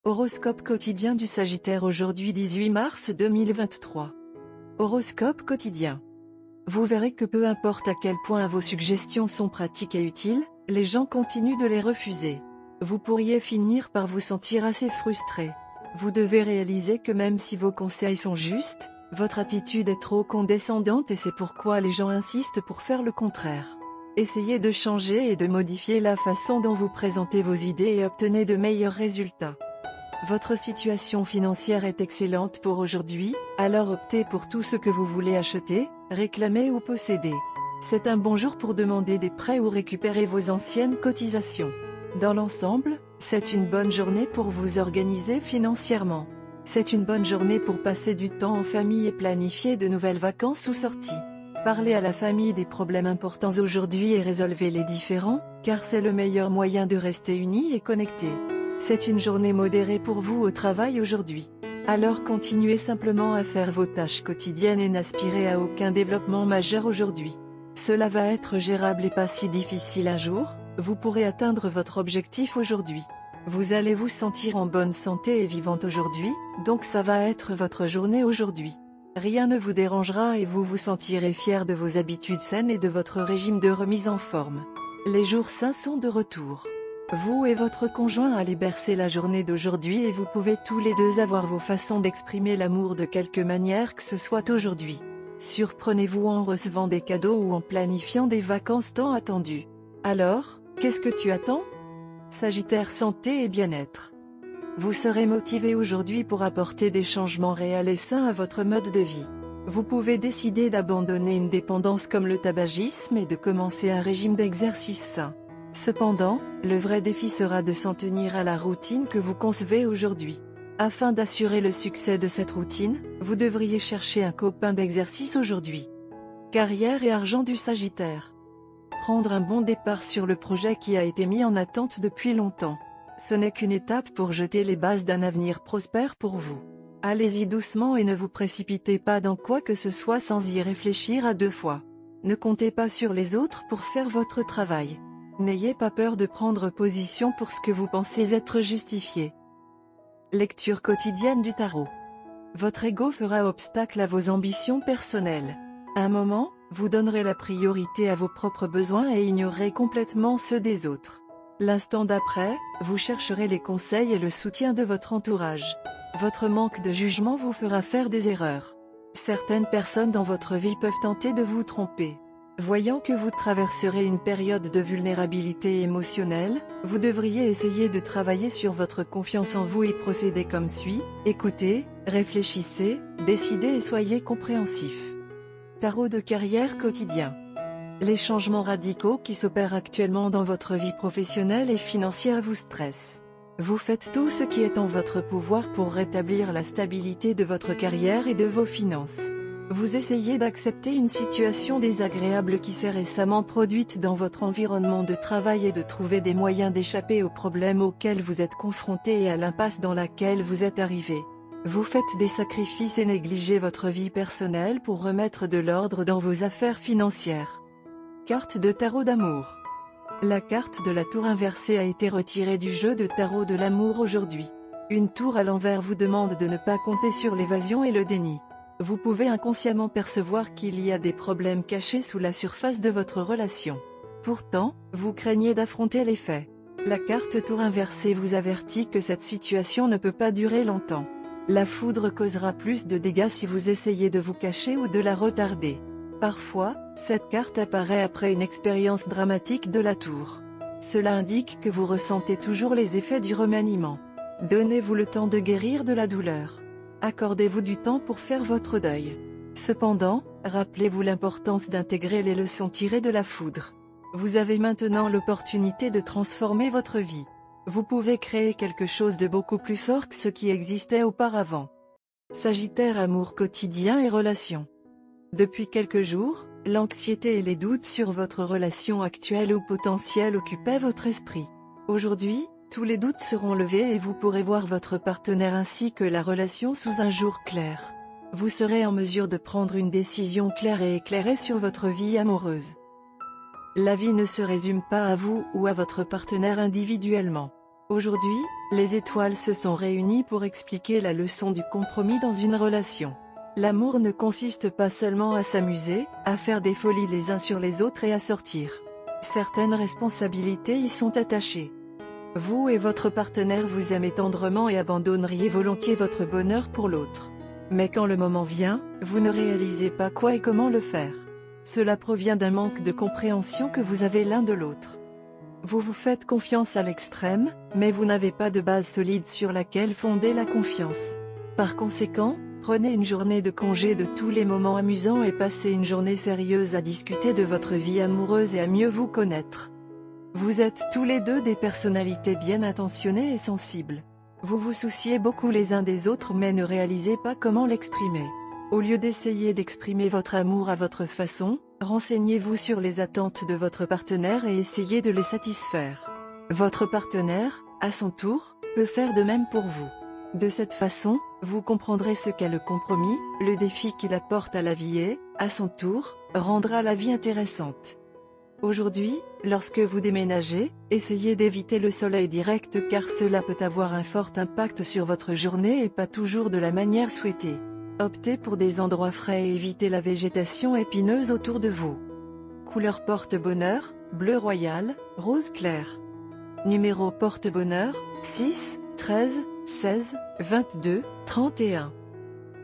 Horoscope quotidien du Sagittaire aujourd'hui 18 mars 2023. Horoscope quotidien. Vous verrez que peu importe à quel point vos suggestions sont pratiques et utiles, les gens continuent de les refuser. Vous pourriez finir par vous sentir assez frustré. Vous devez réaliser que même si vos conseils sont justes, votre attitude est trop condescendante et c'est pourquoi les gens insistent pour faire le contraire. Essayez de changer et de modifier la façon dont vous présentez vos idées et obtenez de meilleurs résultats. Votre situation financière est excellente pour aujourd'hui, alors optez pour tout ce que vous voulez acheter, réclamer ou posséder. C'est un bon jour pour demander des prêts ou récupérer vos anciennes cotisations. Dans l'ensemble, c'est une bonne journée pour vous organiser financièrement. C'est une bonne journée pour passer du temps en famille et planifier de nouvelles vacances ou sorties. Parlez à la famille des problèmes importants aujourd'hui et résolvez les différends, car c'est le meilleur moyen de rester unis et connectés. C'est une journée modérée pour vous au travail aujourd'hui. Alors continuez simplement à faire vos tâches quotidiennes et n'aspirez à aucun développement majeur aujourd'hui. Cela va être gérable et pas si difficile un jour, vous pourrez atteindre votre objectif aujourd'hui. Vous allez vous sentir en bonne santé et vivante aujourd'hui, donc ça va être votre journée aujourd'hui. Rien ne vous dérangera et vous vous sentirez fier de vos habitudes saines et de votre régime de remise en forme. Les jours sains sont de retour. Vous et votre conjoint allez bercer la journée d'aujourd'hui et vous pouvez tous les deux avoir vos façons d'exprimer l'amour de quelque manière que ce soit aujourd'hui. Surprenez-vous en recevant des cadeaux ou en planifiant des vacances tant attendues. Alors, qu'est-ce que tu attends ? Sagittaire santé et bien-être. Vous serez motivé aujourd'hui pour apporter des changements réels et sains à votre mode de vie. Vous pouvez décider d'abandonner une dépendance comme le tabagisme et de commencer un régime d'exercice sain. Cependant, le vrai défi sera de s'en tenir à la routine que vous concevez aujourd'hui. Afin d'assurer le succès de cette routine, vous devriez chercher un copain d'exercice aujourd'hui. Carrière et argent du Sagittaire. Prendre un bon départ sur le projet qui a été mis en attente depuis longtemps. Ce n'est qu'une étape pour jeter les bases d'un avenir prospère pour vous. Allez-y doucement et ne vous précipitez pas dans quoi que ce soit sans y réfléchir à deux fois. Ne comptez pas sur les autres pour faire votre travail. N'ayez pas peur de prendre position pour ce que vous pensez être justifié. Lecture quotidienne du tarot. Votre ego fera obstacle à vos ambitions personnelles. À un moment, vous donnerez la priorité à vos propres besoins et ignorerez complètement ceux des autres. L'instant d'après, vous chercherez les conseils et le soutien de votre entourage. Votre manque de jugement vous fera faire des erreurs. Certaines personnes dans votre vie peuvent tenter de vous tromper. Voyant que vous traverserez une période de vulnérabilité émotionnelle, vous devriez essayer de travailler sur votre confiance en vous et procéder comme suit: écoutez, réfléchissez, décidez et soyez compréhensif. Tarot de carrière quotidien. Les changements radicaux qui s'opèrent actuellement dans votre vie professionnelle et financière vous stressent. Vous faites tout ce qui est en votre pouvoir pour rétablir la stabilité de votre carrière et de vos finances. Vous essayez d'accepter une situation désagréable qui s'est récemment produite dans votre environnement de travail et de trouver des moyens d'échapper aux problèmes auxquels vous êtes confronté et à l'impasse dans laquelle vous êtes arrivé. Vous faites des sacrifices et négligez votre vie personnelle pour remettre de l'ordre dans vos affaires financières. Carte de tarot d'amour. La carte de la tour inversée a été retirée du jeu de tarot de l'amour aujourd'hui. Une tour à l'envers vous demande de ne pas compter sur l'évasion et le déni. Vous pouvez inconsciemment percevoir qu'il y a des problèmes cachés sous la surface de votre relation. Pourtant, vous craignez d'affronter les faits. La carte tour inversée vous avertit que cette situation ne peut pas durer longtemps. La foudre causera plus de dégâts si vous essayez de vous cacher ou de la retarder. Parfois, cette carte apparaît après une expérience dramatique de la tour. Cela indique que vous ressentez toujours les effets du remaniement. Donnez-vous le temps de guérir de la douleur. Accordez-vous du temps pour faire votre deuil. Cependant, rappelez-vous l'importance d'intégrer les leçons tirées de la foudre. Vous avez maintenant l'opportunité de transformer votre vie. Vous pouvez créer quelque chose de beaucoup plus fort que ce qui existait auparavant. Sagittaire amour quotidien et relations. Depuis quelques jours, l'anxiété et les doutes sur votre relation actuelle ou potentielle occupaient votre esprit. Aujourd'hui, tous les doutes seront levés et vous pourrez voir votre partenaire ainsi que la relation sous un jour clair. Vous serez en mesure de prendre une décision claire et éclairée sur votre vie amoureuse. La vie ne se résume pas à vous ou à votre partenaire individuellement. Aujourd'hui, les étoiles se sont réunies pour expliquer la leçon du compromis dans une relation. L'amour ne consiste pas seulement à s'amuser, à faire des folies les uns sur les autres et à sortir. Certaines responsabilités y sont attachées. Vous et votre partenaire vous aimez tendrement et abandonneriez volontiers votre bonheur pour l'autre. Mais quand le moment vient, vous ne réalisez pas quoi et comment le faire. Cela provient d'un manque de compréhension que vous avez l'un de l'autre. Vous vous faites confiance à l'extrême, mais vous n'avez pas de base solide sur laquelle fonder la confiance. Par conséquent, prenez une journée de congé de tous les moments amusants et passez une journée sérieuse à discuter de votre vie amoureuse et à mieux vous connaître. Vous êtes tous les deux des personnalités bien intentionnées et sensibles. Vous vous souciez beaucoup les uns des autres mais ne réalisez pas comment l'exprimer. Au lieu d'essayer d'exprimer votre amour à votre façon, renseignez-vous sur les attentes de votre partenaire et essayez de les satisfaire. Votre partenaire, à son tour, peut faire de même pour vous. De cette façon, vous comprendrez ce qu'est le compromis, le défi qu'il apporte à la vie et, à son tour, rendra la vie intéressante. Aujourd'hui, lorsque vous déménagez, essayez d'éviter le soleil direct car cela peut avoir un fort impact sur votre journée et pas toujours de la manière souhaitée. Optez pour des endroits frais et évitez la végétation épineuse autour de vous. Couleur porte-bonheur, bleu royal, rose clair. Numéro porte-bonheur, 6, 13, 16, 22, 31.